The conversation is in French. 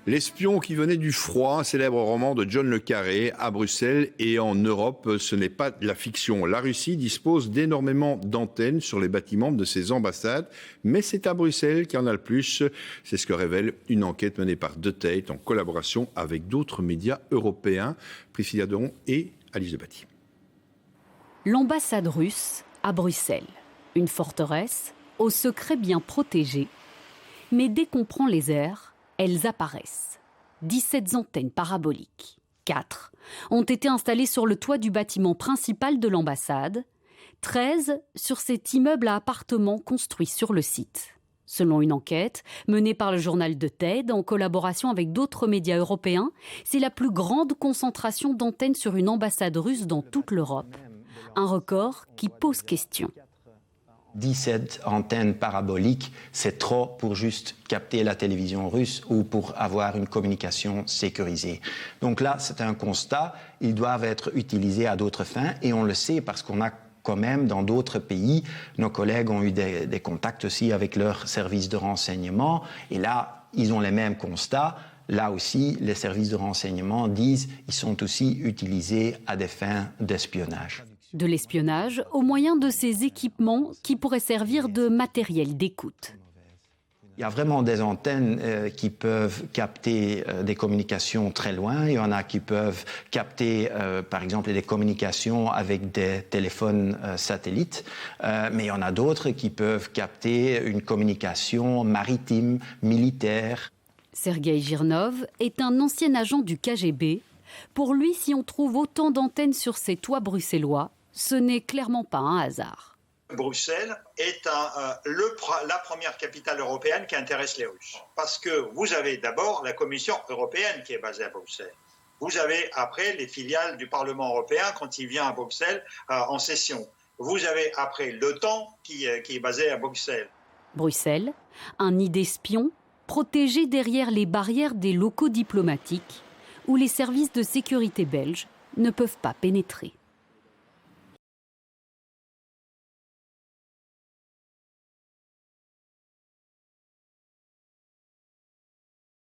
L'espion qui venait du froid, un célèbre roman de John le Carré, à Bruxelles et en Europe, ce n'est pas de la fiction. La Russie dispose d'énormément d'antennes sur les bâtiments de ses ambassades, mais c'est à Bruxelles qu'il y en a le plus. C'est ce que révèle une enquête menée par De Tate en collaboration avec d'autres médias européens. Priscilla Deron et Alice Debatty. L'ambassade russe à Bruxelles, une forteresse au secret bien protégé, mais dès qu'on prend les airs, elles apparaissent. 17 antennes paraboliques, 4 ont été installées sur le toit du bâtiment principal de l'ambassade, 13 sur cet immeuble à appartements construit sur le site. Selon une enquête menée par le journal De Tate en collaboration avec d'autres médias européens, c'est la plus grande concentration d'antennes sur une ambassade russe dans toute l'Europe. Un record qui pose question. 17 antennes paraboliques, c'est trop pour juste capter la télévision russe ou pour avoir une communication sécurisée. Donc là, c'est un constat. Ils doivent être utilisés à d'autres fins et on le sait parce qu'on a quand même dans d'autres pays, nos collègues ont eu des contacts aussi avec leurs services de renseignement et là, ils ont les mêmes constats. Là aussi, les services de renseignement disent qu'ils sont aussi utilisés à des fins d'espionnage. De l'espionnage au moyen de ces équipements qui pourraient servir de matériel d'écoute. Il y a vraiment des antennes qui peuvent capter des communications très loin. Il y en a qui peuvent capter, par exemple, des communications avec des téléphones satellites. Mais il y en a d'autres qui peuvent capter une communication maritime, militaire. Sergueï Girnov est un ancien agent du KGB. Pour lui, si on trouve autant d'antennes sur ces toits bruxellois, ce n'est clairement pas un hasard. Bruxelles est la première capitale européenne qui intéresse les Russes. Parce que vous avez d'abord la Commission européenne qui est basée à Bruxelles. Vous avez après les filiales du Parlement européen quand il vient à Bruxelles en session. Vous avez après l'OTAN qui est basée à Bruxelles. Bruxelles, un nid d'espions protégé derrière les barrières des locaux diplomatiques où les services de sécurité belges ne peuvent pas pénétrer.